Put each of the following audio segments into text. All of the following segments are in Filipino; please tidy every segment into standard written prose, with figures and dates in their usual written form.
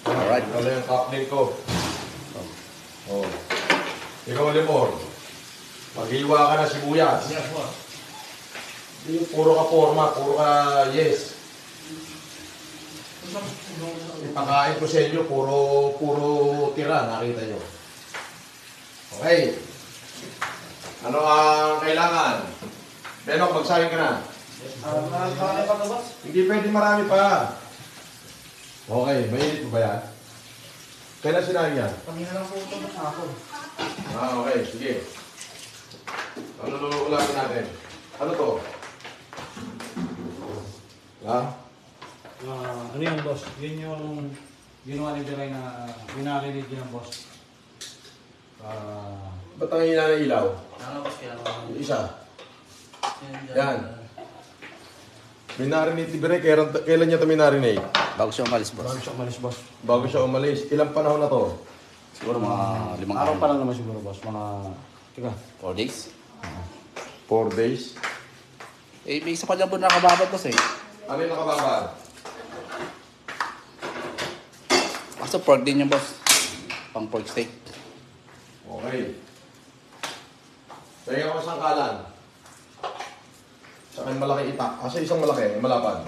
Alright. Wala yung coupling ko. Oh. Ikaw, Lemor. Maghiwa ka na sibuyas. Yes, boss. Hindi puro ka forma, puro ka yes. Ipakain ko sa inyo, puro tira, nakita nyo. Okay. Ano ang kailangan? Benok, magsahin ka na. Marami pa to, boss? Hindi pwede marami pa. Okay, mainit mo ba yan? Kailan sinahin yan? Kami na lang po ito sa ako. Okay, sige. Ano lululakin natin? Ano to? Ha? Ano yan, boss? Yun yung ginawa ni Diray na binarinig yan, boss. Ba't ang hina ng ilaw? Ano, boss? Kaya Yung isa. Yan. Minarinate ni Bire, kailan niya ito minarinate? Bago siya umalis, boss. bago siya umalis, boss. Bago siya umalis. Ilang panahon na to? Siguro mga 5 Araw pa lang naman siguro, boss. Mga... Teka. 4 days. 4 days. Eh, may isa pa dyan po nakababad, boss eh. Ano yung nakababad? Kaso pork din yung boss. Pang pork steak. Okay. Tingnan ko sa kalan. Sa akin malaki itak. Kasi isang malaki, malapad.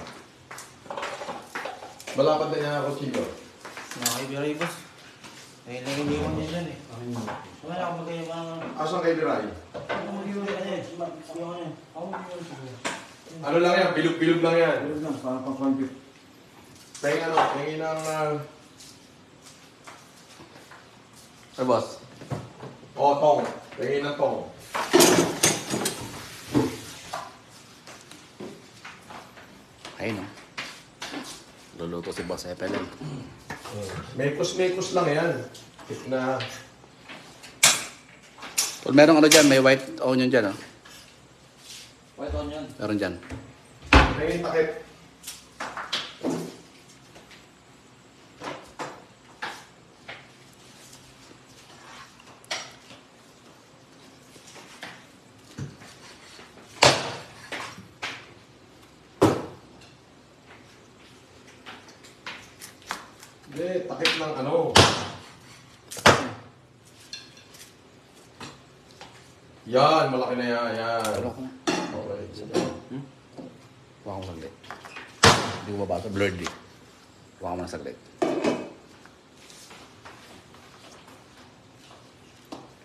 Malapad na niya ako kilo. Nakakaibiray, boss. Eh, nagiliwan niya dyan eh. Wala akong magkaya ba naman. Asan kay Biray? Ako mag-iwan ka niya. Sabi ko niya. Ako mag-iwan siguro. Ano lang yan? Bilog-bilog lang yan. Tulog lang, parang pang-compute. Tingnan ng... Ay, boss. tong. Tingin ng tong. Ayun, no? Luluto si boss FLM. Mekos-mekos lang yan. Na... Well, merong ano dyan, may white onion dyan, oh. White onion. Meron dyan. Tingin takip. Hindi, takip ng ano. Yan, malaki na yan. Yan. Pero ako na. Okay. Huwag mo saglit. Hindi ko mabasa. Blurred eh. Huwag mo na saglit.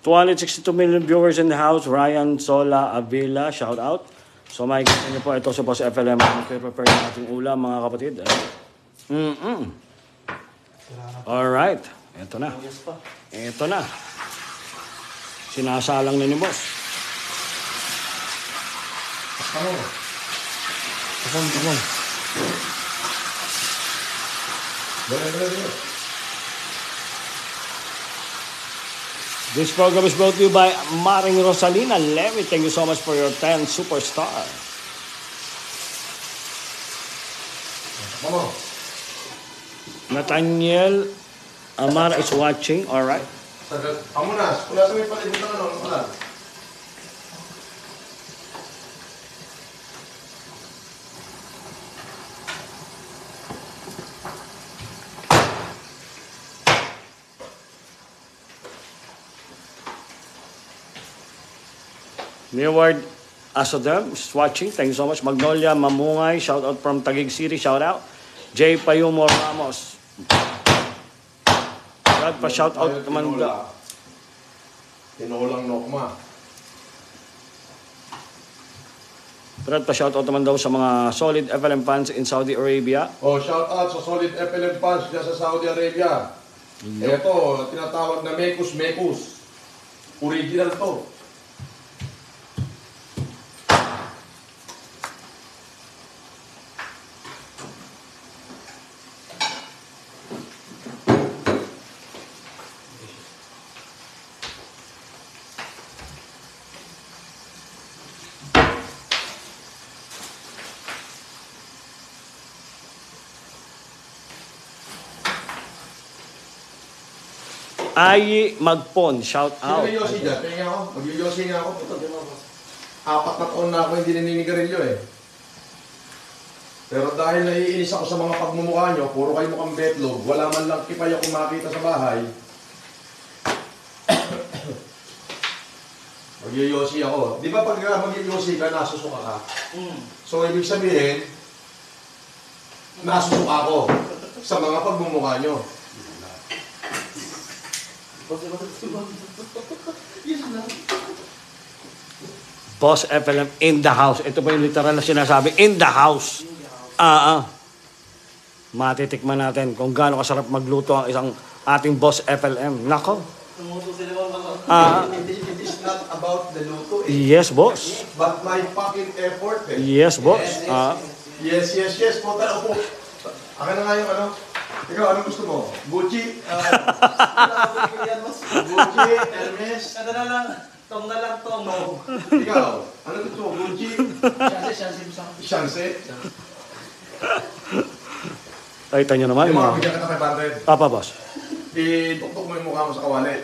262 million viewers in the house. Ryan Sola Avila, shout out. So makikita niyo po, ito sa Boss FLM. Prepare na ating ulam, mga kapatid. Alright. Ito na. Ito na. Sinasalang na ni Boss. Ano? Tukon. Dali. This program is brought to you by Maring Rosalina Levy. Thank you so much for your 10 superstar. Mama. Nathaniel Amara is watching. Alright. Sagat. Amunas. Wala sa may palibutan ano. Ano pala? Neward Asodem is watching. Thank you so much. Magnolia Mamungay, shout out from Taguig City, shout out. J. Payumo Ramos. Brad pa shout out naman. Tinolang nokma. Brad pa shout out naman daw sa mga solid FLM fans in Saudi Arabia. Oh, shout out sa solid FLM fans dyan sa Saudi Arabia. Ito, tinatawag na Mekus. Original to. Ayi Magpon, shout out. Sino Yossi dyan? Tingnan ako. Mag-Yossi nga ako. 4 na taon na ako hindi naninigarilyo eh. Pero dahil naiinis ako sa mga pagmumukha nyo, puro kayo mukhang betlog, wala man lang kipay ako makita sa bahay. Mag-yoyosi ako. Di ba pag mag-yoyosi ka, nasusuka ka? So, ibig sabihin, nasusuka ako sa mga pagmumukha nyo. Boss FLM in the house. Ito pa yung literal na sinasabi, in the house. Matitikman natin kung gaano kasarap magluto ang isang ating Boss FLM. Nako. It is not about the luto Yes, boss. but my fucking effort Yes, boss. Yes. Puta, upo. Akin na nga yung ano. Ikaw, anong gusto mo? Gucci? Gucci, Hermes? Ano na lang, tong na lang tong. Ikaw, ano gusto mo? Gucci? Shanse? Kita nyo naman. Yung mga bigyan ka na 500. Papa, boss. Ituktok mo yung mukha mo sa kawali.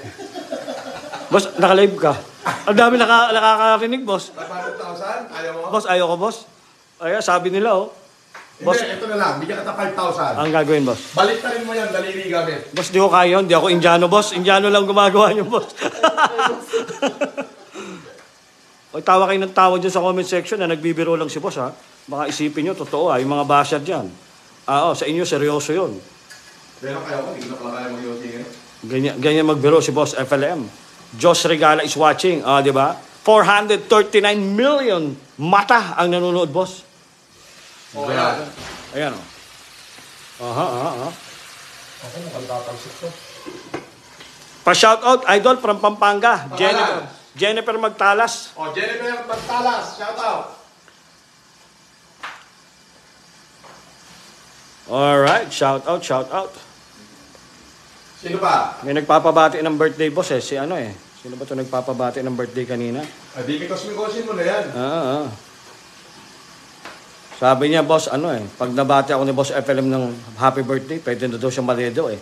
Boss, naka-live ka. Ang dami nakakarinig, boss. 500,000? Ayaw mo? Boss, ayoko, boss. Ay, sabi nila, oh. Boss, Hindi, ito na lang. Bigyan ka na 5,000. ang gagawin, boss. Balik na rin mo yan, daliri gamit. Boss, di ko kaya yun. Di ako Indiano, boss. Indiano lang gumagawa yun, boss. O, tawa kayo ng tawa dyan sa comment section na nagbibiro lang si boss, ha? Baka isipin nyo, totoo, ha? Yung mga basher dyan. Sa inyo, seryoso yun. Pero kaya ko, hindi ko na pala kaya mag-yosi ngayon. Ganyan magbiro si boss FLM. Josh Regala is watching, di ba? 439 million mata ang nanonood, boss. O, ayan. Ayan, oh. Ako, mukhang tatalsik to. Pa-shoutout, idol from Pampanga. Pangalan? Jennifer Magtalas. O, Jennifer Magtalas, shout out. Alright, shout out. Sino pa? May nagpapabati ng birthday, boss, eh. Si ano, eh. Sino ba ito nagpapabati ng birthday kanina? Di mikos-mikosin mo na yan. Sabi niya, boss, ano eh, pag nabati ako ni Boss FLM ng happy birthday, pwede na daw siyang maledo eh.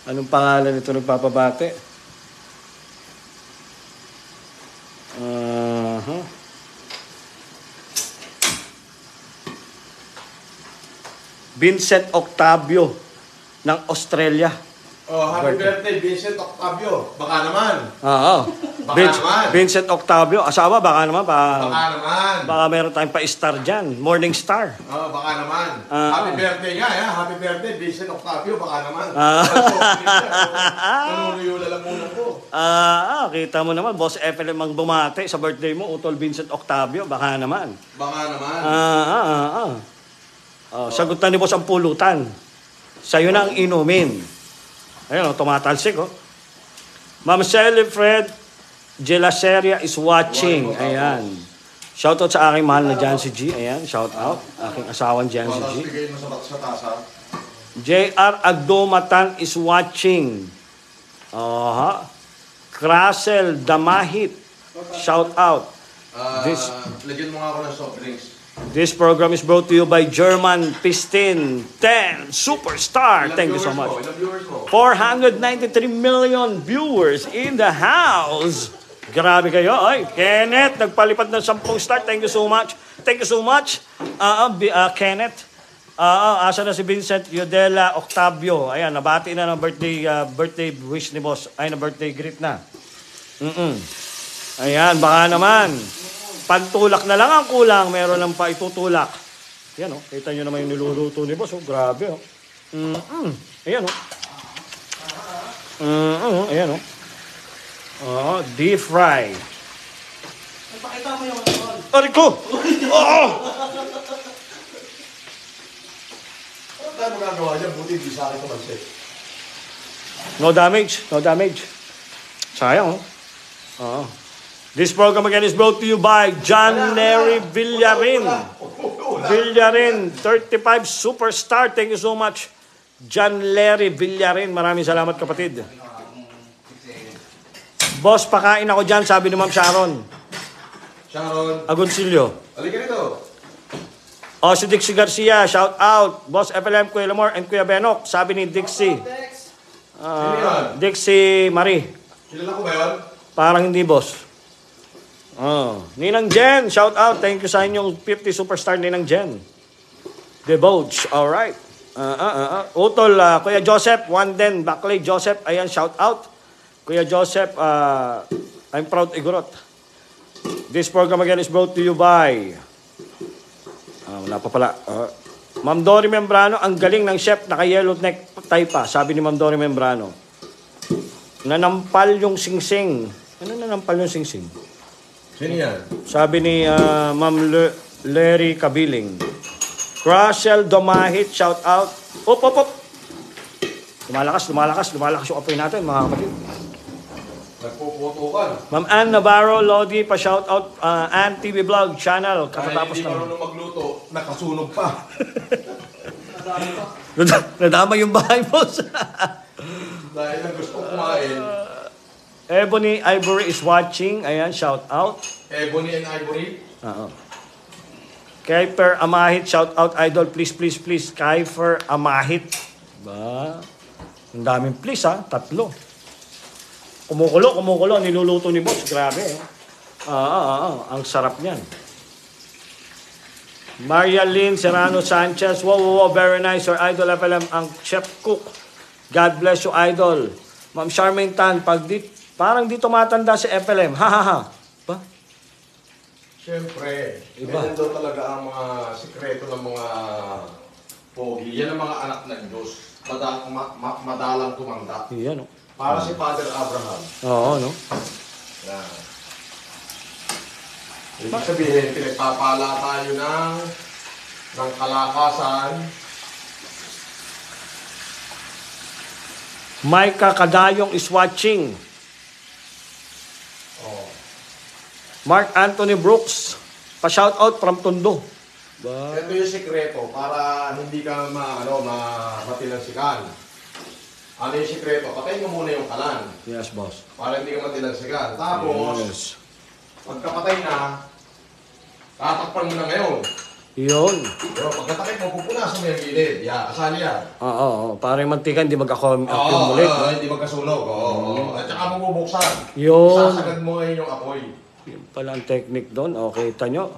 Anong pangalan nito nagpapabati? Vincent Octavio ng Australia. Happy birthday, Vincent Octavio. Baka naman. Baka naman. Vincent Octavio, asawa, baka naman. Baka naman. Baka meron tayong pa-star dyan. Morning star. Baka naman. Happy birthday nga, Happy birthday, Vincent Octavio. Baka naman. Nanunuyula lang muna po. Kita mo naman, Boss FLM ang bumate sa birthday mo, Utol Vincent Octavio. Baka naman. Baka naman. Sagutan ni Boss ang pulutan. Sa'yo na ang inumin. Ayun, tumatalsik, oh. Ma'am Sally Fred Gelaseria is watching. Ayan. Shoutout sa aking mahal na Jancy G. Ayan, shoutout. Aking asawang Jancy G. Bigay mo sa tasa. JR Agdomatan is watching. Krasel Damahit. Shoutout. Lagyan mo nga ako ng soft drinks. This program is brought to you by German Pistin 10 Superstar. Thank you so much. Ilang viewers mo? 493 million viewers in the house. Grabe kayo. Ay, Kenneth, nagpalipad ng 10 star. Thank you so much. Thank you so much, Kenneth. Asa na si Vincent Yodela Octavio. Ayan, nabati na ng birthday wish ni boss. Ay, na birthday greet na. Ayan, baka naman. Pagtulak na lang ang kulang, meron lang pa itutulak. Ayan, oh. Kita nyo naman yung niluluto ni boss. Oh, grabe, oh. Ayan, oh. Ayan, oh. Deep fry. Ipakita mo yung ano. Aray ko! Oh! Ano tayo magagawa dyan? Buti hindi sa akin kumalsik. No damage. Sayang, oh. This program again is brought to you by John Nery Villarin. 35 Superstar. Thank you so much, John Larry Villarin. Maraming salamat, kapatid. Boss, pakain ako dyan, sabi ni Ma'am Sharon Agoncillo. Halika rito. Si Dixie Garcia, shout out. Boss FLM, Kuya Lamor, and Kuya Benok. Sabi ni Dixie. Dixie Marie. Kilala ko ba yun? Parang hindi, boss. Ninang Jen, shout out. Thank you sa inyong 50 superstar Ninang Jen. Debauch, alright. Utol, Kuya Joseph, Wanden, Backley, Joseph, ayan, shout out. Kuya Joseph, I'm proud Igorot. This program again is brought to you by, wala pa pala. Ma'am Dory Membrano, ang galing ng chef, naka-yellow necktie pa, sabi ni Ma'am Dory Membrano. Nanampal yung singsing. Ano nanampal yung singsing? Sino yan? Sabi ni Ma'am Larry Kabiling. Crashel Domahit, shout out. Op. Lumalakas yung apoy natin, mga kapatid. Nagpuputukan. Ma'am Ann Navarro, Lodi, pa-shout out Ann TV Vlog Channel. Katatapos Kahit hindi na. marunong magluto, nakasunog pa. Nadama yung bahay, boss. Dahil ang gusto kumain, Ebony Ivory is watching. Ayan, shout out. Ebony and Ivory. Kaifer Amahit, shout out idol. Please. Kaifer Amahit. Ba? Ang daming please ha. 3. Kumukulo. Niluluto ni boss. Grabe. Ang sarap niyan. Maria Lynn Serrano Sanchez. Wow. Very nice. Your idol FLM. Ang chef cook. God bless you, idol. Ma'am Charmaine Tan. Parang di tumatanda si FLM. Ha. Ba? Siyempre, Iba. yan daw talaga ang mga sikreto ng mga pogi. Yan ang mga anak ng Diyos. Madalang tumanda. Iyan, no? Para si Father Abraham. Oo, no? Yan. Ibig sabihin, pinagpapala tayo ng kalakasan. Micah Kadayong is watching. Oh. Mark Anthony Brooks, pa-shout out from Tondo. Ba? Ito yung sikreto para hindi ka matinansikan. Ano yung sikreto? Patayin mo muna yung kalan Yes, boss. para hindi ka matinansikan. Tapos, pagkapatay na, tatakpan mo na ngayon. Yun. Pero pagkatakip mo, pupunasan mo yung gilid. Asali yan. Oo. Para yung mantika hindi mag-accumulate. Hindi magkasunog. At saka mo bubuksan. Yun. Sasagad mo ngayon yung apoy. Yun pala ang technique doon. O, kita nyo.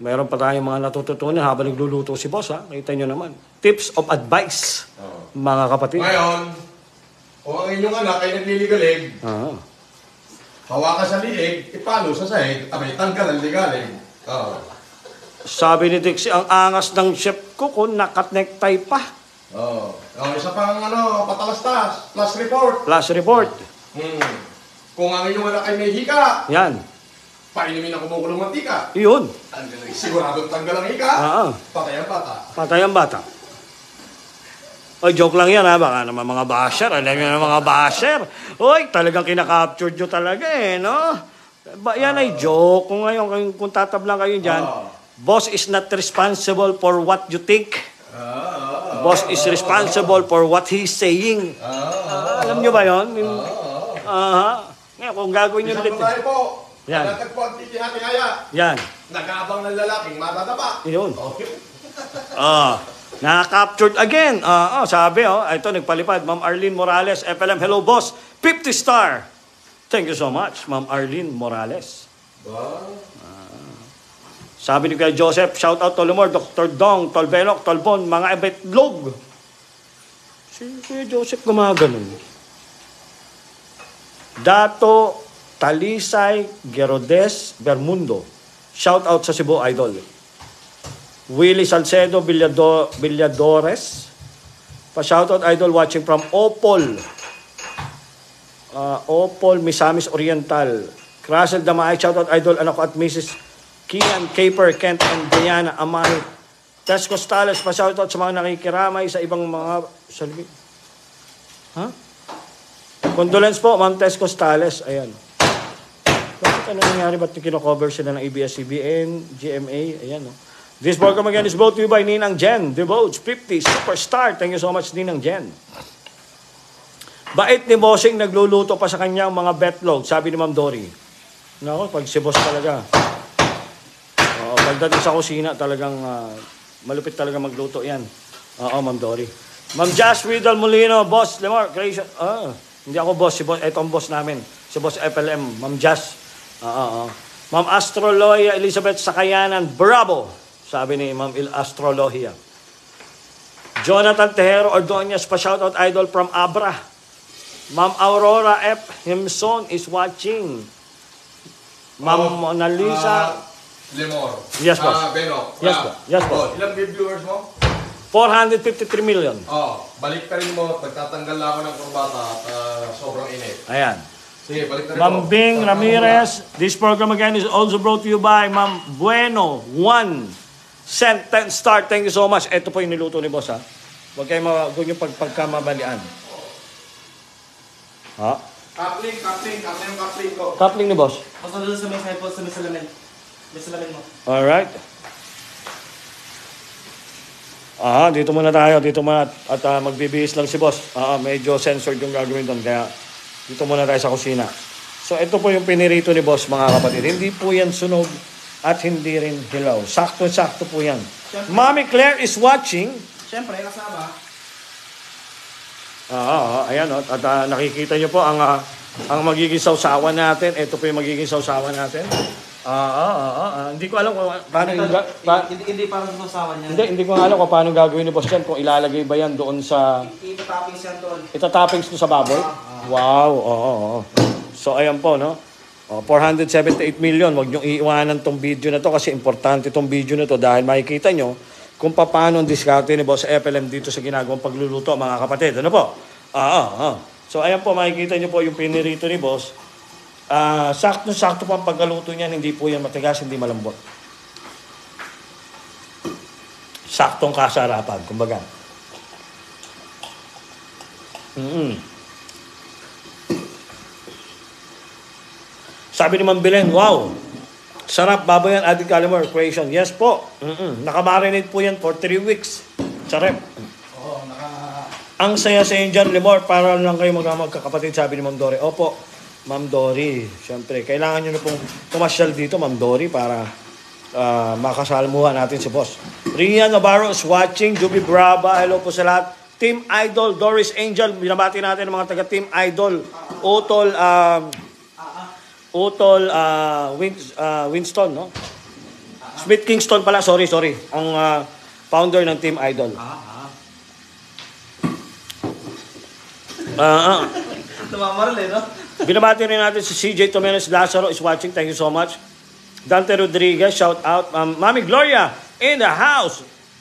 Mayroon pa tayong mga natututunan habang nagluluto si boss, ha? Kita nyo naman. Tips of advice, mga kapatid. Ngayon, kung ang inyong anak ay nagliligalig, hawakan sa liig, ipalo sa sahig, tanggal ang ligalig. Sabi ni Dixie, ang angas ng chef ko kung nakat-necktie pa. Isa pang patalastas, plus report. Plus report. Kung ang inyong anak ay may hika, Yan. painumin ang kumukulong mantika. Yun. Siguradong tanggal ang hika, patay ang bata. Patay ang bata. Oy, joke lang yan ha. Baka naman mga basher. Alam nyo na mga basher. Oy, talagang kinakaptured nyo talaga no? Yan ay joke. Kung ngayon, kung tatablang kayo dyan, boss is not responsible for what you think. Boss is responsible for what he's saying. Alam nyo ba yun? Ngayon, kung gagawin nyo ulit. Isang babae po. Yan. Natagpo ang titihati-haya. Yan. Nag-aabang ng lalaking matatapa. Yun. Na-captured again. Sabi, ito nagpalipad. Ma'am Arlene Morales, FLM. Hello, boss. 50 star. Thank you so much, Ma'am Arlene Morales. Sabi ni Kuya Joseph, shout out Tolomor, Dr. Dong, Tolbenok, Tolbon, mga ebetlog. Si Kuya Joseph gumaganon. Dato Talisay Gerodes Bermundo. Shout out sa Cebu Idol. Willie Salcedo Villadores. Pa-shout out Idol watching from Opol. Opol Misamis Oriental. Crashel Damay, shout out Idol anak ko at Mrs. Kian Caper, Kent and Diana Amay. Tess Costales, pa-shout out sa mga nakikiramay sa ibang mga salvi. Condolence po, Ma'am Tess Costales. Ayan. Bakit ano nangyari? Ba't kino-cover sila ng ABS-CBN, GMA? Ayan, no? This program again is brought to you by Ninang Jen. Devotes 50 Superstar. Thank you so much, Ninang Jen. Bait ni Bossing, nagluluto pa sa kanyang mga betlog, sabi ni Ma'am Dory. Nako, pag si Boss talaga. Pagdating sa kusina, talagang malupit talaga magluto yan. Ma'am Dory. Ma'am Josh Riddle Molino, Boss Lemar, Creation. Hindi ako boss, si boss, ito ang boss namin. Si Boss FLM, Ma'am Josh. Ma'am Astrolohia Elizabeth Sakayanan, bravo! Sabi ni Ma'am Astrolohia. Jonathan Tejero Ordonez, pa-shoutout idol from Abra. Ma'am Aurora F. Himson is watching. Ma'am Mona Lisa. Lemor. Yes, boss. Beno. Yes, boss. Yes, boss. Ilang viewers mo? 453 million. Balik ka rin mo. Nagtatanggal na ako ng kurbata at sobrang init. Ayan. Sige, balik na rin Ma'am mo. Bing Ramirez, this program again is also brought to you by Ma'am Bueno, 1 cent, 10 star. Thank you so much. Ito po yung niluto ni boss, ha. Huwag kayo pagkamabalian. Ha? Coupling ko. Coupling ni boss. Basta doon sa may cellphone, sa may salamin. May salamin mo. Alright. Dito muna tayo. Dito muna. At magbibihis lang si boss. Medyo censored yung gagawin doon. Kaya dito muna tayo sa kusina. So ito po yung pinirito ni boss, mga kapatid. Hindi po yan sunog at hindi rin hilaw. Sakto-sakto po yan. Siyempre. Mommy Claire is watching. Siyempre, kasama. Ayan. At nakikita nyo po ang magiging sausawan natin. Ito po yung magiging sausawan natin. Hindi ko alam kung paano Hindi parang susawan niya. Hindi ko alam kung paano gagawin ni boss yan. Kung ilalagay ba yan doon sa... Ita-toppings yan doon. Ita-toppings doon sa baboy? Wow, oo. So, ayan po, no? 478 million. Huwag niyong iiwanan tong video na to kasi importante tong video na to dahil makikita nyo kung paano ang diskarte ni Boss FLM dito sa ginagawang pagluluto, mga kapatid. Ano po? So, ayan po, makikita nyo po yung pinirito ni Boss. Sakto-sakto po ang pagkaluto niyan. Hindi po yan matigas, hindi malambot. Saktong kasarapan, kumbaga. Sabi ni Ma'am Belen, wow, sarap baboy yan, adding calamari creation. Yes po. Nakamarinate po yan for 3 weeks. Sarap. Ang saya-saya dyan, Limor, para lang kayo magkakapatid, sabi ni Ma'am Dory. Opo, Ma'am Dory. Siyempre, kailangan nyo na pong pumasyal dito, Ma'am Dory, para makasalmuhan natin si Boss. Rian Navarro is watching. Juby Brava, hello po sa lahat. Team Idol, Doris Angel, binabati natin ang mga taga Team Idol. Winston, no? Smith Kingston pala, sorry. Ang founder ng Team Idol. Tumamaril no? Binabati rin natin si CJ Tomenes Lazaro is watching. Thank you so much. Dante Rodriguez, shout out. Mami Gloria in the house.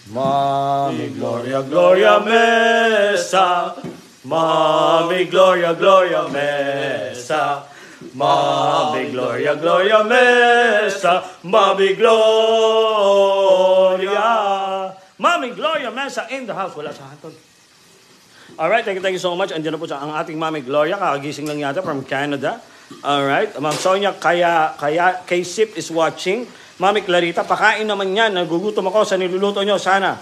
Mami Gloria, Gloria Mesa. Mami Gloria, Gloria Mesa. Mami Gloria, Gloria Mesa. Mami Gloria. Mami Gloria Mesa in the house. Wala sa hatod. Alright, thank you so much. Andiyan na po sa ang ating Mami Gloria. Kakagising lang yata from Canada. Alright. Ma'am Sonia K-Sip is watching. Mami Clarita, pakain naman yan. Nagugutom ako sa niluluto nyo. Sana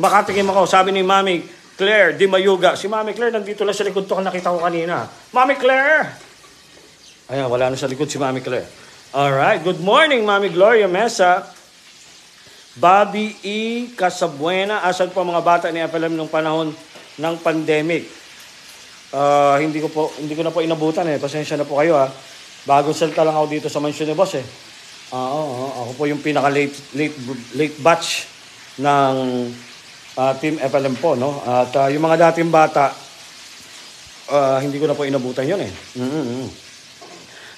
makatikim ako. Sabi ni Mami Claire Di Mayuga. Si Mami Claire nandito lang sa likod to. Nakita ko kanina. Mami Claire! Ayan, wala na sa likod si Mami Claire. Alright. Good morning, Mami Gloria Mesa. Bobby E. Casabuena. Asan po mga bata ni FLM nung panahon ng pandemic? Hindi ko na po inabutan eh. Pasensya na po kayo ha. Bagong salta lang ako dito sa mansion ni Boss eh. Ako po yung pinaka late batch ng Team FLM po, no? At yung mga dating bata, hindi ko na po inabutan yun eh.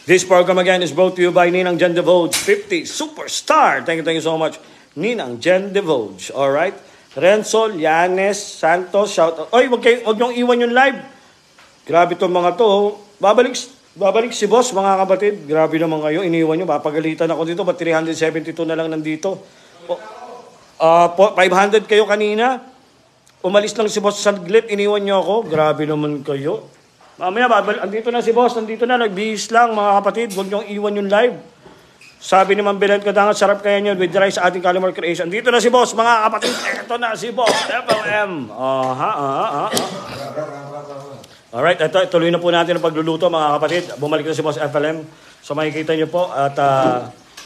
This program again is brought to you by Ninang Jen Devoge 50 Superstar. Thank you so much, Ninang Jen Devoge. Alright? Rensol, Yanes, Santos, shout out. Oy, wag niyong iwan yung live. Grabe itong mga to. Babalik si Boss, mga kapatid. Grabe naman kayo. Iniwan nyo. Papagalitan ako dito. Ba't 372 na lang nandito? 500 kayo kanina. Umalis lang si Boss saglit. Iniwan nyo ako. Grabe naman kayo. Mamaya, andito na si Boss. Andito na. Nagbihis lang, mga kapatid. Huwag nyo iwan yung live. Sabi ni Ma'am Belen Kadangat, sarap kaya nyo with rice sa ating calamari creation. Dito na si Boss, mga kapatid. Ito na si Boss. FLM. Alright, ito, tuloy na po natin ang pagluluto, mga kapatid. Bumalik na si Boss FLM. So makikita nyo po at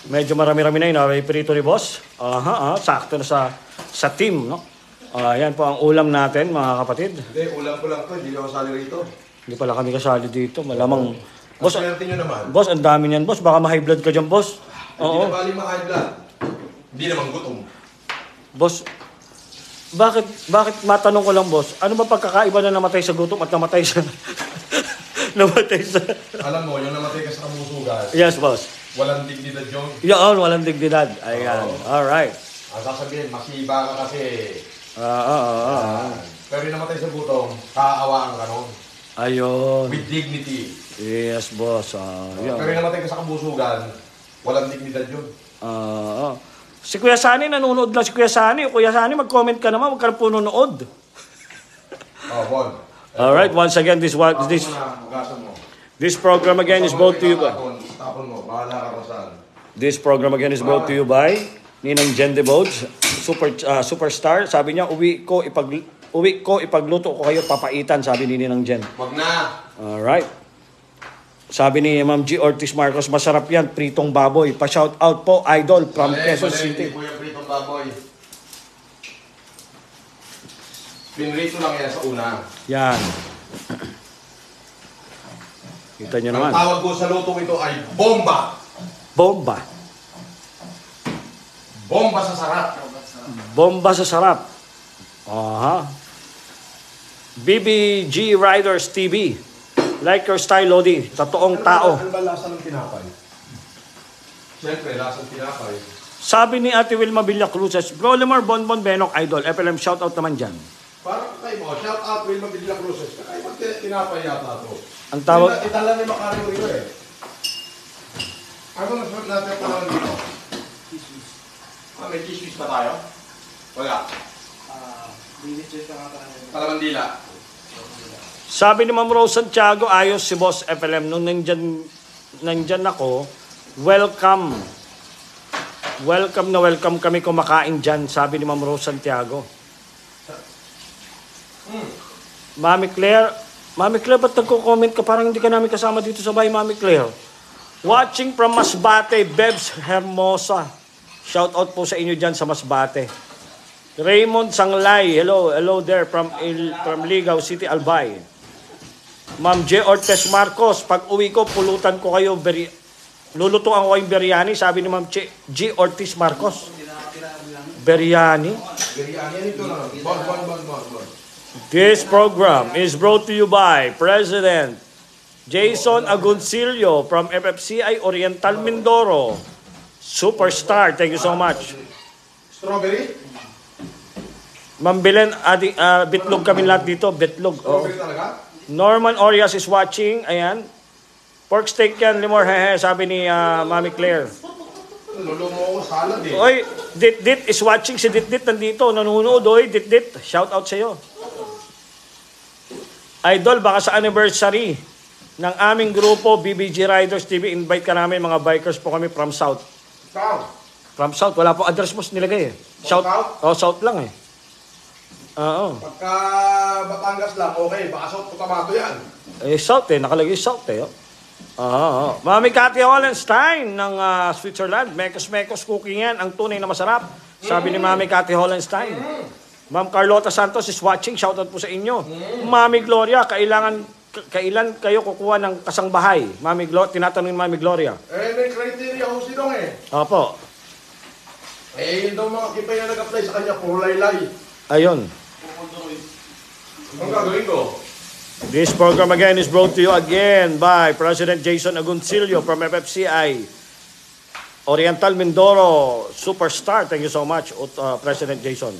medyo marami-rami na yun. Prito ni Boss. Sakto na sa team, no? Yan po ang ulam natin, mga kapatid. Hindi, ulam ko lang to. Hindi ako sali rito. Hindi pala kami kasali dito. Malamang... Boss, Swerte nyo naman. Boss, ang dami niyan, Boss. Baka ma-high blood ka dyan, Boss. Hindi Oo. na bali ma-high blood. Hindi naman gutom. Boss, bakit matanong ko lang, boss, ano ba pagkakaiba na namatay sa gutom at namatay sa... namatay sa... Alam mo, yung namatay ka sa kamusugan, Yes, boss. walang dignidad yun. Yun, walang dignidad. Ayan. Alright. Ang sasabihin, masiba ka kasi. Pero yung namatay sa gutom, kaawaan ka nun. Ayun. With dignity. Yes, boss. Yun. Pero yung namatay ka sa kabusugan, walang dignidad yun. Si Kuya Sani, nanonood lang si Kuya Sani. Kuya Sani, mag-comment ka naman, huwag ka na pununood. Bon. Alright, once again, this Magasan mo. this program again is brought to you by... Tapon mo, bahala ka kung saan. This program again is brought to you by Ninang Jen DeVodes, superstar. Sabi niya, uwi ko ipagluto ko kayo papaitan, sabi ni Ninang Jen. Wag na. Alright. Sabi ni Ma'am G. Ortiz Marcos, masarap yan, pritong baboy. Pa-shout out po, idol from Quezon City. Hindi po yung pritong baboy. Pinrito lang yan sa una. Yan. Kita niyo Ang naman. tawag ko sa lutong ito ay bomba. Bomba. Bomba sa sarap. Bomba sa sarap. Aha. BBG Riders TV. Like your style, Lodi. Totoong tao. Ano ba lasa ng tinapay? Siyempre, lasa ng tinapay. Sabi ni Ate Wilma Villacruzes, Bro Lemar, Bonbon Benok, Idol. FLM, shoutout naman dyan. Parang kakaiba mo. Shout out, Wilma Villa Cruzes. Kakaiba tinapay yata ito. Ang tawag... Itala ni Macario ito eh. Ano na sabi natin parang dito? May chismis pa tayo? Wala. Palamandila. Sabi ni Ma'am Rose Santiago, ayos si Boss FLM. Nung nandyan ako, welcome. Welcome kami kumakain dyan, sabi ni Ma'am Rose Santiago. Mami Claire, ba't nagko-comment ka? Parang hindi ka namin kasama dito sa bahay, Mami Claire. Watching from Masbate, Bebs Hermosa. Shout out po sa inyo dyan sa Masbate. Raymond Sanglay, hello there from Ligaw City, Albay. Ma'am J. Ortiz Marcos, pag uwi ko, pulutan ko kayo, lulutuan ko kayong biryani, sabi ni Ma'am G. Ortiz Marcos. Biryani? Biryani, ito na. Bon. This program is brought to you by President Jason Agoncillo from FFCI Oriental Mindoro. Superstar, thank you so much. Strawberry? Ma'am Belen, bitlog kami lahat dito, bitlog. Oh. Strawberry talaga? Norman Orias is watching, ayan. Pork steak yan, Limor, hehe, sabi ni Mami Claire. Lolo mo ako salad eh. Oy, Dit is watching, si Dit nandito, nanonood, oy, Dit, shout out sa'yo. Idol, baka sa anniversary ng aming grupo, BBG Riders TV, invite ka namin, mga bikers po kami from South. South? From South, wala po address mo nilagay eh. South? Oh, South lang eh. Oo. Pagka Batangas lang, okay. Baka South Cotabato yan. Eh, South eh, nakalagay South eh. Oo. Mami Cathy Hollenstein ng Switzerland, Mekos Cooking yan, ang tunay na masarap. Sabi ni Mami Cathy Hollenstein. Ma'am Carlota Santos is watching, shoutout po sa inyo. Mami Gloria, kailan kayo kukuha ng kasangbahay? Tinatanong ni Mami Gloria. May criteria ho sinong eh. Opo. Yun daw mga kipay na nag-apply sa kanya, puro laylay. Ayun. Anong gagawin ko? This program again is brought to you again by President Jason Agoncillo from FFCI Oriental Mindoro. Superstar, thank you so much, President Jason.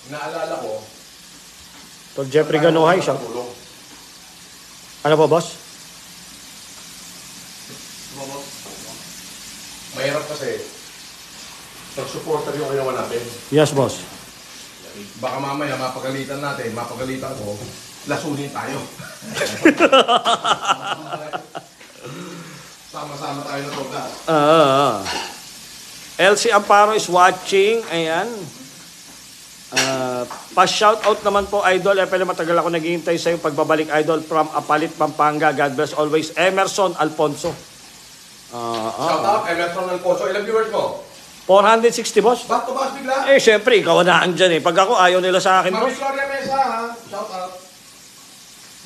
Naalala ko. Tol Jeffrey Ganuhay siya. Ano po, boss? Mahirap kasi. Nag-supporter yung kayawan natin. Yes, boss. Baka mamaya mapagalitan natin, mapagalitan ko, lasunin tayo. Sama-sama tayo na togas. Elsie Amparo is watching. Ayan. Pa-shoutout naman po, Idol. FLM, matagal ako naghihintay sa yung pagbabalik, Idol, from Apalit, Pampanga. God bless always. Emerson Alfonso. Shout out, Emerson Alfonso. Ilang viewers mo? 460, boss. Back to back bigla? Eh, syempre, ikaw na andyan eh. Pag ako, ayaw nila sa akin, Mami boss. Gloria Mesa, ha? Shout out.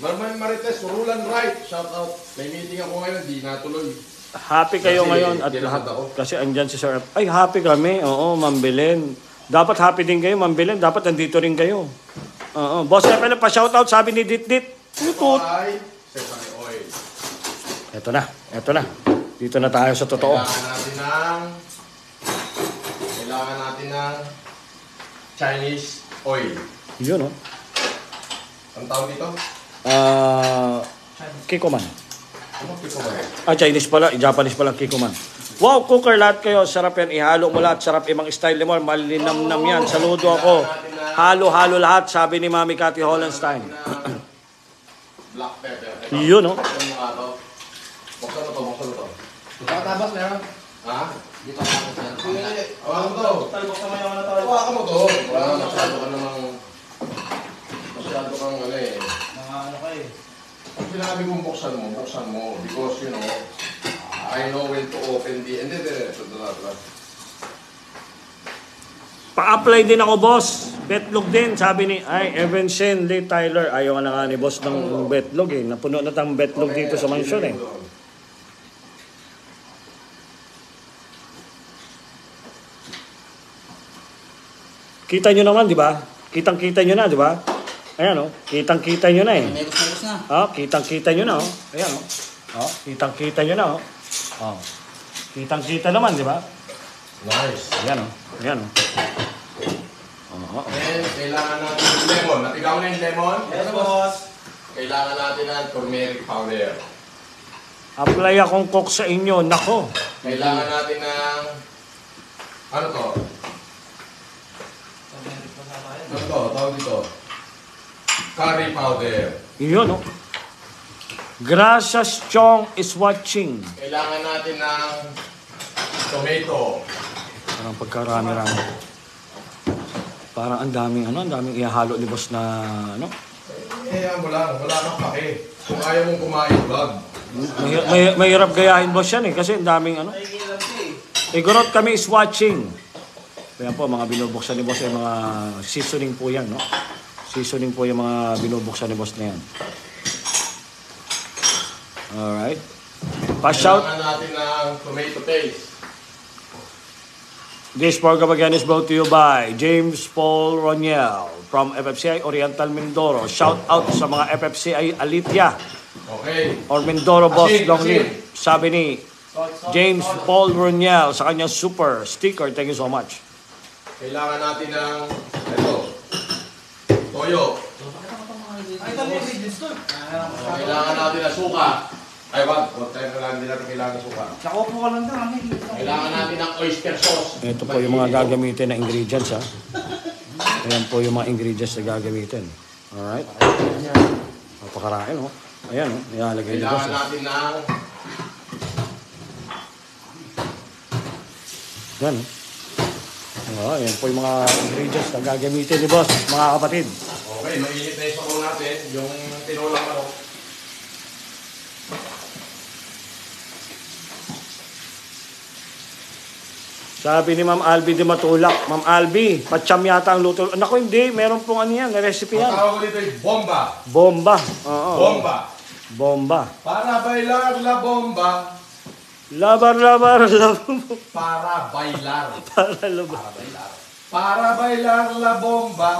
Marman Marites, Rulan Wright. Shout out. May meeting ako ngayon, di natuloy. Happy kayo Kasi ngayon at tinamad lahat. ako. Kasi andyan si Sir. Ay, happy kami. Oo, Ma'am Belen. Dapat happy din kayo, Ma'am Belen. Dapat nandito rin kayo. Oo. Boss FL, pa-shoutout, sabi ni Dit. Tutut. Ay, sesame oil. Ito na. Dito na tayo sa totoo. Kailangan natin ng Chinese oil. Yun, oh. Ang tawag dito? Kikoman. Ano tipo ba? Chinese pala. Japanese pala Kikoman. Wow, cooker lahat kayo. Sarap yan. Ihalo mo lahat. Sarap imang style mo. Malinamnam yan. Saludo ako. Halo-halo lahat. Sabi ni Mami Cathy Hollenstein. Black pepper. Yun, oh. Buksan mo to. Tabas meron. Ha? Dito ako meron. Hawakan mo to. Talbok sa mayaman na to. Hawakan mo to. Wala masyado ka namang... Masyado kang ano eh. Mga ano kayo. Pag sinabi kong buksan mo. Because you know, I know when to open the... Hindi. Pa-apply din ako, boss. Betlog din. Sabi ni Evan Shen, Lee Tyler. Ayaw nga na nga ni boss ng betlog eh. Napuno na tayong betlog dito sa mansyon eh. Kita nyo naman, di ba? Kitang-kita nyo na, di ba? Ayan, oh. Kitang-kita nyo na eh. Megos na. Kitang-kita nyo na, oh. Ayan, oh. Kitang-kita nyo na, oh. Kitang-kita naman, di ba? Nice. Ayan, oh. And kailangan natin yung lemon. Napigaw na yung lemon? Yes, boss. Kailangan natin ng turmeric powder. Apply akong cook sa inyo. Nako. Kailangan natin ng... Ano to? Ano to? Tawag dito. Curry powder. Yun, oh. Gracias Chong is watching. Kailangan natin ng tomato. Parang pagkarami-rami. Parang ang daming ihahalo ni boss na ano. Yan mo lang. Wala kang pake. Kung ayaw mong kumain, wag. Mahirap gayahin boss yan eh. Kasi ang daming ano. Igorot kami is watching. Kaya po, mga binubuksan ni boss ay mga seasoning po yan, no? Seasoning po yung mga binubuksan ni boss na yan. Alright. Pa-shout. Kailangan natin ng tomato paste. This program again is brought to you by James Paul Roniel from FFCI Oriental Mindoro. Shout out sa mga FFCI Alitia Okay. or Mindoro Boss Asin, Long asin. Live. Sabi ni James Paul Roniel sa kanyang super sticker. Thank you so much. Kailangan natin ng ito. Toyo. Ay, ito may ingredients doon. Kailangan natin ng suka. Ay, wag. Huwag tayo na hindi natin kailangan ng suka. Nakupo ka lang doon. Kailangan natin ng oyster sauce. Ito po yung mga gagamitin na ingredients, ha. Ayan po yung mga ingredients na gagamitin. Alright. Napakarain, oh. Ayan, oh. Ilalagay dito. Kailangan natin ng... Yan, oh. Ayan po yung mga ingredients na gagamitin ni boss, mga kapatid. Okay, mainit na yung sabaw natin. Yung tinulang manok. Sabi ni Ma'am Albi di Matulak, Ma'am Albi, patsyam yata ang luto. Naku, hindi. Meron pong ano yan, recipe Ang yan. tawag ko dito ay bomba. Bomba. Oo. Bomba. Bomba. Para bailar la bomba. Labar. Para bailar. Para labar. Para bailar. Para bailar la bomba.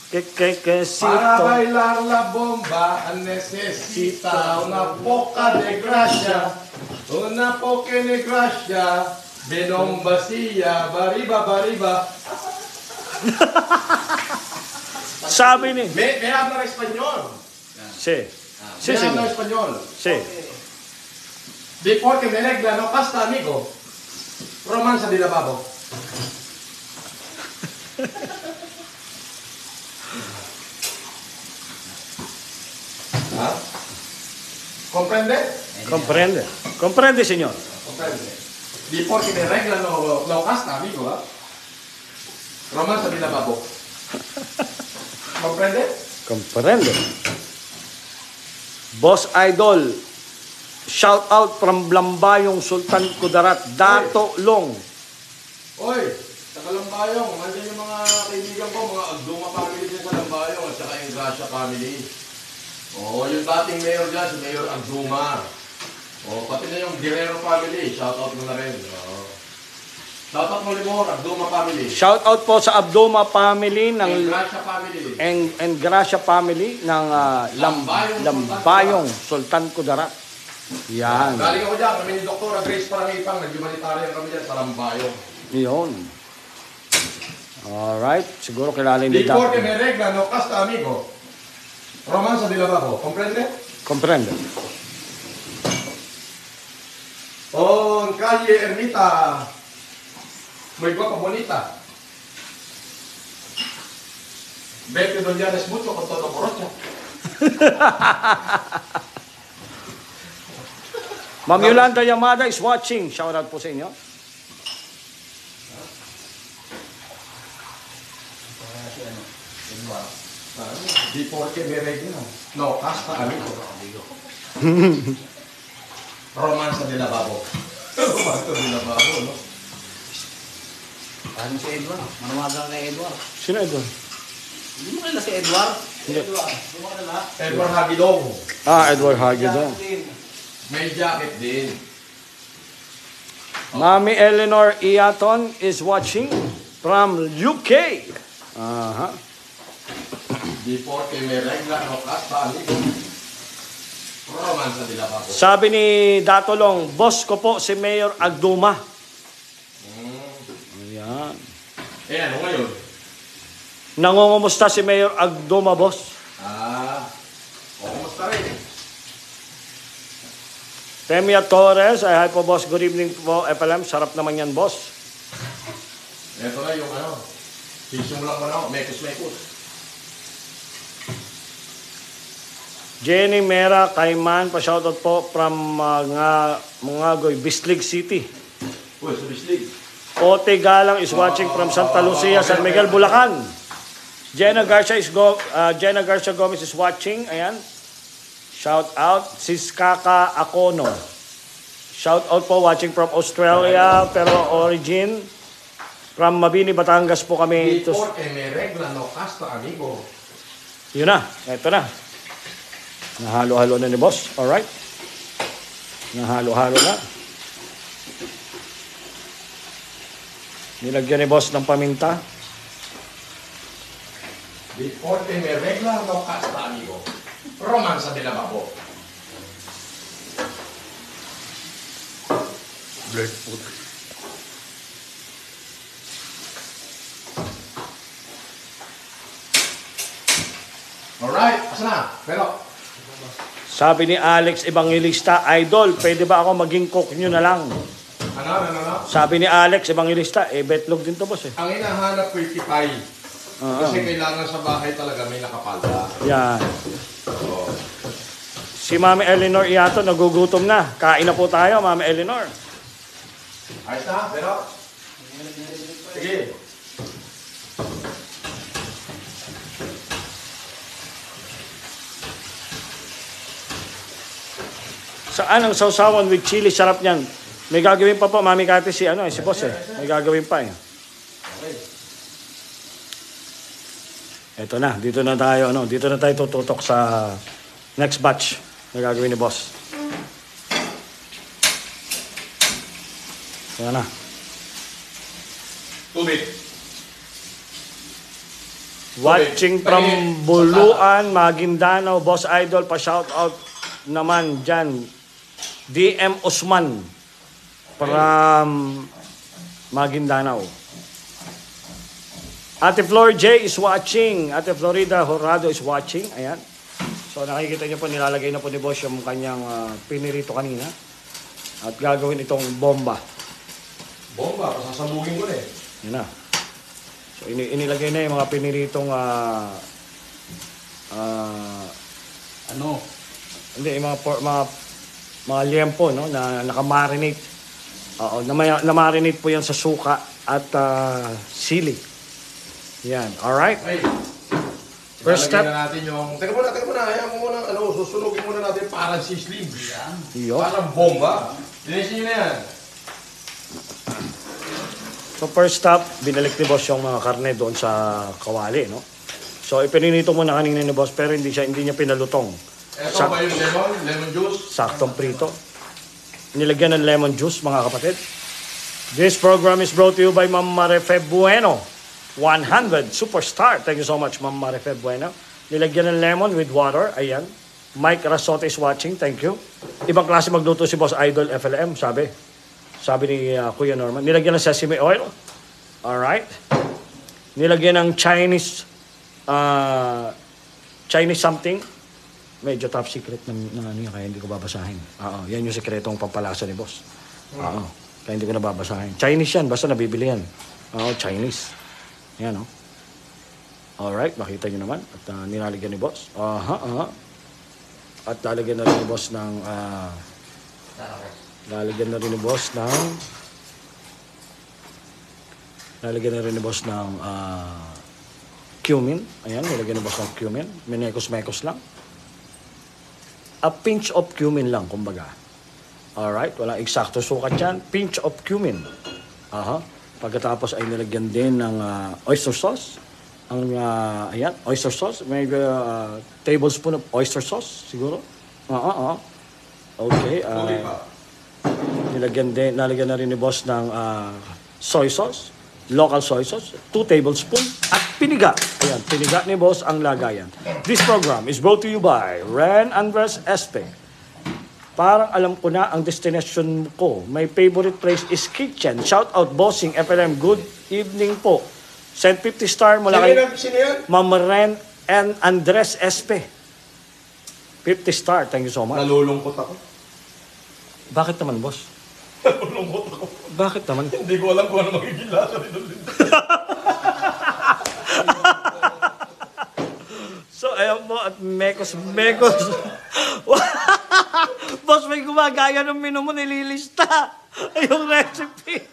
Para Quesito. bailar la bomba, necesita una poca de gracia. Una poca de gracia. Benong basiya, bariba. Sabi ni. Me habla español. Sí. Sí, Me habla señor. español. Sí. Di porque me regla no basta, amigo. Romanza di lavabo. ¿Ah? ¿Comprende? Comprende. Comprende, señor. Comprende. Di porque me regla no basta, amigo. ¿Ah? Romanza di lavabo. ¿Comprende? Comprende. Boss Idol. Shout out from Lambayong Sultan Kudarat. Dato Long. Oy, sa Kalambayong, nandiyan yung mga kaibigan ko, mga Agduma family dyan sa Lambayong at saka yung Gracia family. Oo, yung dating mayor dyan, si Mayor Agduma. Pati na yung Guerrero family, shoutout mo na rin. Shoutout mo Limor, Abduma family. Shout out po sa Abdoma family ng And Gracia family. and Gracia family ng Lambayong Sultan Kudarat. Yan. Galing ako dyan, kami ni Dr. Grace Parangipang, nag-humanitarian kami dyan sa Lambayong. Yun. Alright. Siguro kilala ni Before que Dr. me regla, no casta amigo. Romanza de Lavabo, comprende? Comprende. Oh, calle Ermita. Muy guapa, bonita. Vete donde ya es mucho con todo borracho. Ma'am Yolanda Yamada is watching. Shout out po sa inyo. Before que me regla, no casta amigo. Romanza de Lavabo. Romanza de Lavabo, no? Paano si Edward? Manawagan na kay Edward. Sino ito? Hindi mo kilala si Edward? Hindi. Edward Hagidong. Edward Hagedong. May jacket din. Mami Eleanor Iaton is watching from UK. Aha. Before que me regla, no casta amigo. Romanza de Lavabo. Sabi ni Datolong, boss ko po si Mayor Agduma. Ayan. Ano ngayon? Nangungumusta si Mayor Agduma, boss? Kumusta rin? Temia Torres, ay hi po boss, good evening po FLM, sarap naman yan boss. Ito na yung sisimulan ko na, mekos-mekos. Jenny Mera Kaiman, pa-shoutout po from Mangagoy, Bislig City. Uy, sa Bislig. Ote Galang is watching from Santa Lucia, San Miguel, Bulacan. Jenna Garcia Gomez is watching. Ayan. Shout out. Siskaka Akono. Shout out po watching from Australia, pero origin from Mabini, Batangas po kami. Before que me regla, no casta amigo. Yun na. Ito na. Nahalo-halo na ni boss. Alright. Nahalo-halo na. Nilagyan ni boss ng paminta. Before que me regla, no casta amigo. Romanza de Lavabo. Blurred food. Alright, asa na? Pero, Sabi ni Alex Evangelista, Idol, pwede ba ako maging cook nyo na lang? ano? Sabi ni Alex Evangelista, betlog din to boss eh. Ang hinahanap ko yung tipay. Kasi kailangan sa bahay talaga may nakapalda. Yan. So, Si Mami Eleanor Iato, nagugutom na. Kain na po tayo, Mami Eleanor. ayos na, pero. Sige. Saan ang sausawan with chili? Sarap niyan. May gagawin pa po, Mami Kati, si boss eh. May gagawin pa eh. Ito na, dito na tayo tututok sa next batch na gagawin ni boss. Yan na. Tubig. Watching from Buluan, Maguindanao, Boss Idol, pa-shout out naman dyan. DM Usman from Maguindanao. Ate Flor J is watching. Ate Florida Horado is watching. Ayan. So nakikita niyo po, nilalagay na po ni Boss yung kanyang pinirito kanina. At gagawin itong bomba. Bomba, pasasabugin ko na eh. Yan na. So inilagay na yung mga piniritong hindi, yung mga liempo, no, na naka-marinate. Oo, na-marinate po yan sa suka at sili. Yan, alright. Ay, First step. ilalagay na natin yung... Teka muna, hayaan mo muna, susunugin muna natin parang sisling. Yo. Parang bomba. Linisin nyo na yan. So first stop, binalik ni Boss yung mga karne doon sa kawali, no? So ipinito muna kanina ni Boss pero hindi niya pinalutong. Ito ba yung lemon juice? Saktong prito. nilagyan ng lemon juice, mga kapatid. This program is brought to you by Ma'am Marife Bueno. 100 Superstar. Thank you so much, Ma'am Marife Bueno. Nilagyan ng lemon with water. Ayan. Mike Rasote is watching. Thank you. Ibang klase magluto si Boss Idol FLM, sabi. Sabi ni Kuya Norman. Nilagyan ng sesame oil. Alright. Nilagyan ng Chinese something. Medyo top secret na niya, kaya hindi ko babasahin. Yan yung sekretong pampalasa ni Boss. Kaya hindi ko na babasahin. Chinese yan, basta nabibili yan. Chinese. Yan, Alright, makita nyo naman. At nilalagyan ni Boss. At lalagyan na rin ni Boss ng lalagyan na rin ni Boss ng cumin. Ayan, nilagyan ni Boss ng cumin. Minekos-mekos lang. A pinch of cumin lang, kumbaga. Alright, walang eksakto sukat dyan. Pinch of cumin. Pagkatapos ay nilagyan din ng oyster sauce. Ayan, oyster sauce. May tablespoon of oyster sauce, siguro. Okay. Nalagyan na rin ni Boss ng soy sauce. Local soy sauce, 2 tablespoons, at piniga. Ayan, piniga ni Boss ang lagayan. This program is brought to you by Ren Andres Espe. Parang alam ko na ang destination ko. My favorite place is kitchen. Shout out Bossing FLM. Good evening po. Send 50 star mula kay Ma'am Ren and Andres Espe. 50 star. Thank you so much. Nalulungkot ako. Bakit naman, Boss? Nalulungkot ako. Bakit naman? Hindi ko alam kung ano magiging lasa nito. So, ayan po, at mekos. Boss, may gumagaya ng menu mo, nililista yung recipe.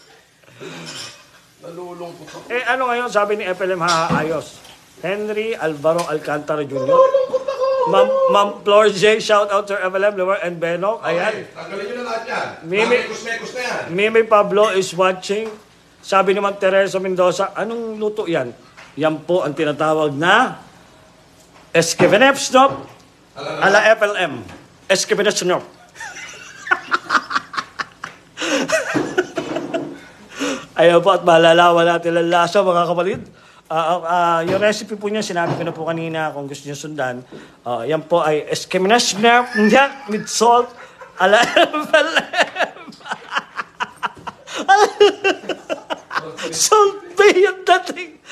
Nalulungkot ako. Ano ngayon, sabi ni FLM, ayos. Henry Alvaro Alcantara Jr. Nalulungkot ako. Ma'am Flor J, shout out to FLM, Lewer and Benok. Ayan. Tanggalin nyo na lahat yan. Mekos na yan. Mimi Pablo is watching. Sabi ni Ma'am Teresa Mendoza, anong luto yan? Yan po ang tinatawag na Esquivenepsnop ala FLM. Esquivenepsnop. Ayaw po at malalaman natin ang lasa, mga kapatid. Yung recipe po niya, sinabi ko na po kanina kung gusto niyo sundan. Yan po ay Esquivenepsnop with salt ala FLM. Salt Bay yung dating.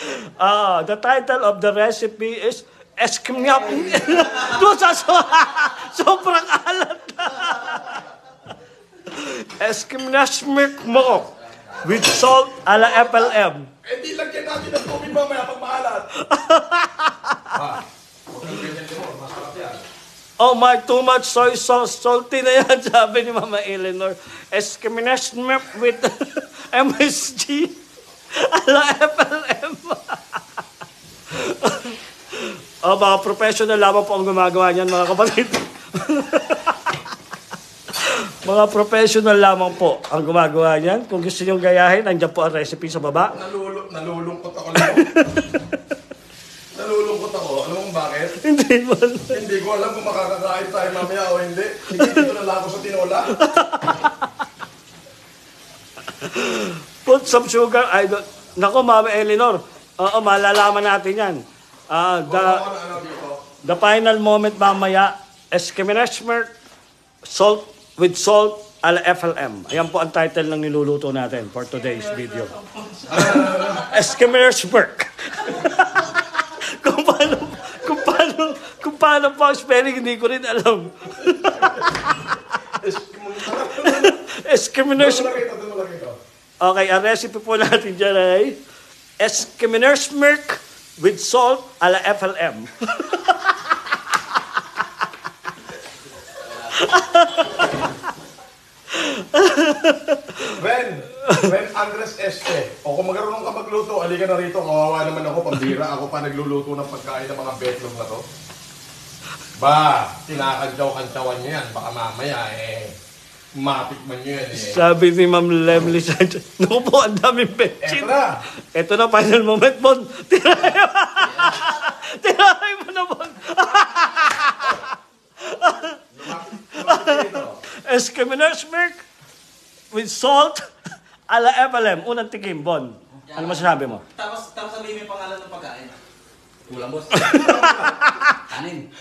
The title of the recipe is Esquimap. Sobrang alat na. Esquimap mo with salt ala FLM. Di lagyan natin ng tubig mamaya pag maalat. Masarap yan. Oh my, too much soy sauce. Salty na yan, sabi ni Mama Eleanor. Esquimap with MSG ala FLM. Mga professional lamang po ang gumagawa niyan, mga kapatid. Mga professional lamang po ang gumagawa niyan. Kung gusto niyong gayahin, nandiyan po ang recipe sa baba. Nalulungkot ako lang. Nalulungkot ako. Alam mo bakit? Hindi ko alam kung makakakain tayo mamaya o hindi. Sige, dito na lang ako sa tinola. Put some sugar. Nako, Mama Eleanor. Oo, malalaman natin yan. The final moment mamaya, Esquivenepsnop salt with salt ala FLM. Ayan po ang title ng niluluto natin for today's video. Esquivenepsnop. kung paano po ang spelling, hindi ko rin alam. Esquivenepsnop. Okay, ang recipe po natin dyan ay Esquivenepsnop with salt ala FLM. Ren Andres Este. O kung magkaroon ka magluto, alika na rito. Kawawa naman ako, pambira. Ako pa nagluluto ng pagkain ng mga betlog na to. Kinakantsaw-kantsawan nyo yan. Baka mamaya, matikman nyo yan. Sabi ni Ma'am Lemly Sanchez, naku po, ang daming betchin. Ito na, final moment, Bon. Tirahay mo na, Bon. Esquivenepsnop with salt ala FLM. Unang tikim, Bon. Ano masasabi mo? Tapos sabihin mo yung pangalan ng pagkain. Kulang, boss. Kanin.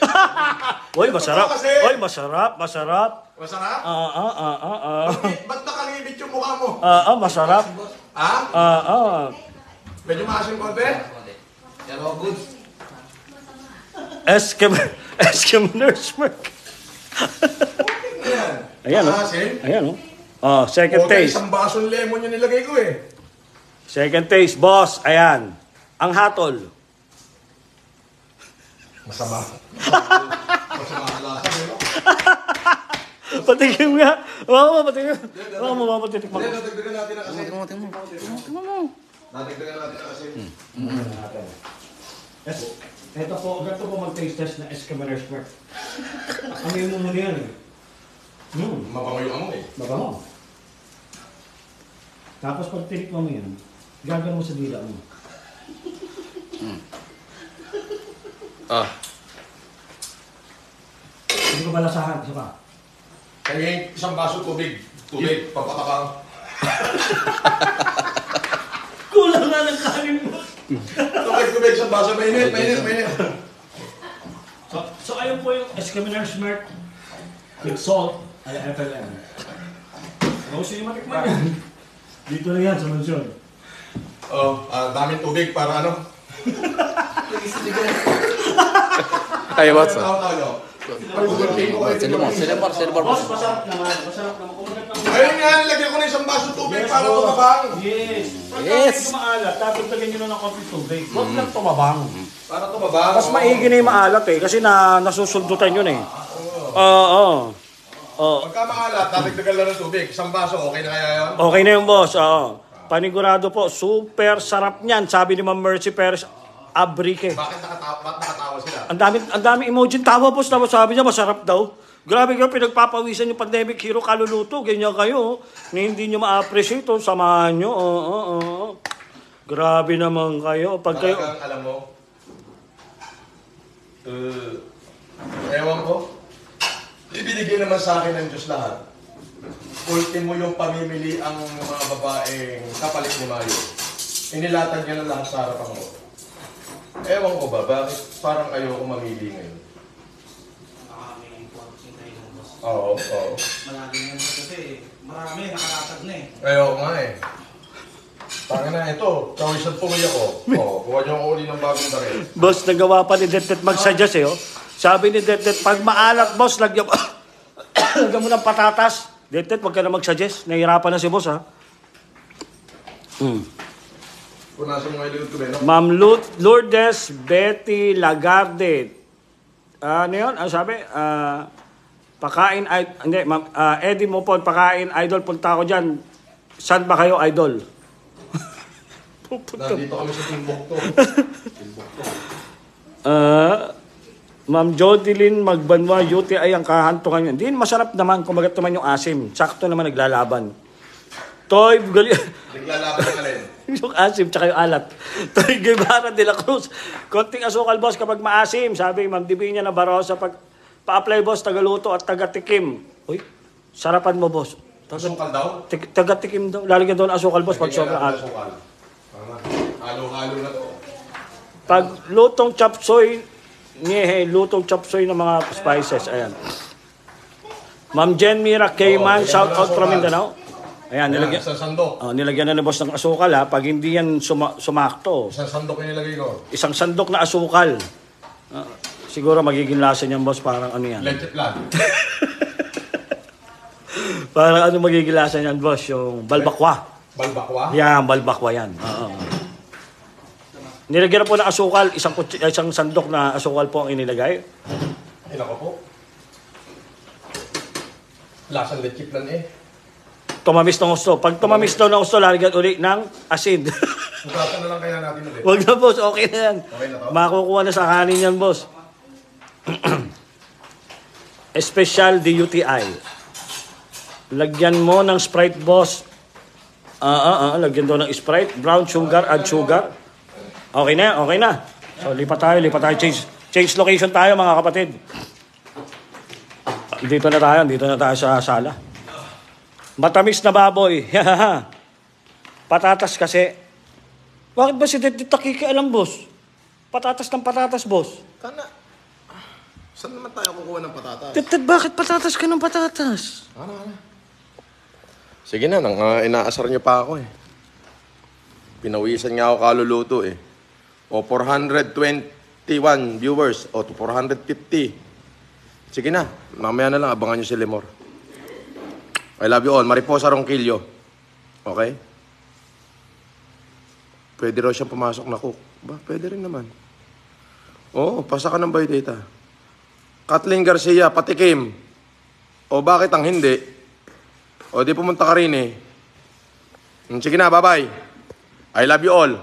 Uy, masarap. Uy, masarap. Masarap? Ba't nakalibit yung mukha mo? Masarap. Ha? Medyo maasim konti? Pero goods. Eskimoner's mark. Ayan, oh. Maasim? Ayan, oh. Second Okay, taste. isang basong lemon yung nilagay ko eh. Second taste, boss. Ayan. Ang hatol. Masama. Masama ang lasa, no? Patikim nga. Patikim. Patikim. Hindi, nadagdagan natin ang asin. Tingnan mo. Nadagdagan natin ang asin. Ito po, ganito po mag-taste test na Eskimoner's mark. Amoy mo muna yan eh. Mabango yung amoy. Mabango. Tapos pag tinikman mo yan, gagawin mo sa dila mo. Hindi ko balasahan, isa pa. Kaya isang baso tubig. Tubig, papatakang. Kulang na ng kanin mo. Tubig, isang baso. Mainit. So ayun po yung Eskimoner's mark with salt ala FLM. Gusto nyo matikman yan. Dito na yan sa mansyon. Daming tubig para ano? Ay, boss. Silver. Boss, masarap naman. Kumagat naman. Ayun nga, nilagyan ko na isang baso tubig para tumabang. Yes. Yes. Pagka maalat, tapos lagyan nyo na ng konting tubig. Huwag lang tumabang. Para tumabang. Mas maigi na yung maalat eh, kasi nasusundutan yun eh. Oo. Pagka maalat, dadagdagan lang ng tubig. Isang baso, okay na kaya yun? Okay na yung boss, Panigurado po, super sarap niyan, sabi ni Ma'am Mercy Perez Abrique. Bakit nakatawa sila? Ang dami emoji tawa po, tapos sabi niya masarap daw. Grabe kayo, pinagpapawisan yung pandemic hero kaluluto, ganyan kayo. Hindi nyo ma-appreciate, samahan nyo. Grabe naman kayo. Pag kayo... Talagang alam mo, ewan ko, ibinigay naman sa akin ng Diyos lahat. Ultimo yung pamimili ang mga babaeng kapalit ni Mario. Inilatag niya na lahat sa harapan mo. Ewan ko ba, bakit parang ayoko mamili ngayon? Oo. Malagi na kasi marami, nakalatag na eh. Ayoko nga eh. Tanga na ito, kawisan puloy ako. Kuha niyo ako uli ng bagong baril. Boss, nagawa pa ni Detet mag-suggest eh. Sabi ni Detet, pag maalat boss, lagyan mo ng patatas. Detet, wag ka na mag-suggest. Nahihirapan na si boss ha. Punasan mo yung likod ko, Beno. Ma'am Lourdes Betty Lagarde. Ano yun? Ano sabi? Pakain, hindi, ma'am, Eddie Mopon, pakain, idol, punta ako dyan. Saan ba kayo, idol? Nandito kami sa Timbuktu. Ma'am Jodeline Magbanwa, UTI ang kahantungan yun. Hindi, masarap naman, kumagat naman yung asim. Sakto naman naglalaban. Toy, Naglalaban ng alin. yung asim, tsaka yung alat. Toy Guevara de la Cruz. Konting asukal, boss, kapag maasim. Sabi, Ma'am Divinia na Barosa, pag pa-apply, boss, tagaluto at tagatikim. Uy, sarapan mo, boss. Asukal daw? Tagatikim daw. Lalagyan daw ng asukal, boss, pag sobrang alat. asukal. Halo-halo na to. Pag lutong chop suey, lutong chop suey ng mga spices. Ayan. Ma'am Jen Mira Cayman, shout out from Mindanao. Ayan, nilagyan. Isang sandok. Nilagyan na ni boss ng asukal ha. Pag hindi yan sumakto, Isang sandok yung nilagay ko. isang sandok na asukal. Siguro magiging lasa niyan, boss, parang ano yan. Leche plan. Parang ano magiging lasa niyan, boss, yung balbakwa. Balbakwa? Yan, balbakwa yan. Nilagyan na po ng asukal, isang sandok na asukal po ang inilagay. Ilan ko po? Lasang leche plan eh. Tumamis ng gusto. Pag tumamis daw ng gusto, lalagyan ulit ng asin. Bukasan na lang kaya natin ulit. Wag na, boss. Okay na yan. Okay na to? Makukuha na sa kanin yan, boss. Special DUTI. Lagyan mo ng Sprite, boss. Lagyan daw ng Sprite. Brown sugar, add sugar. Okay na, okay na. So, lipat tayo. Change location tayo, mga kapatid. Dito na tayo sa sala. Matamis na baboy. Patatas kasi. Bakit ba si Tito kikialam, boss? Patatas ng patatas, boss. Kana, saan naman tayo kukuha ng patatas? Ted, bakit patatas ka ng patatas? Ano? Sige na, inaasar niyo pa ako eh. Pinawisan nga ako kaluluto eh. O 421 viewers, o 450. Sige na, mamaya na lang, abangan niyo si Lemor. I love you all. Mariposa Ronquillo. Okay? Pwede raw siyang pumasok na cook. Ba, pwede rin naman. Oo, pasa ka ng biodata. Kathleen Garcia, patikim. O bakit ang hindi? O di pumunta ka rin eh. Sige na, bye-bye. I love you all.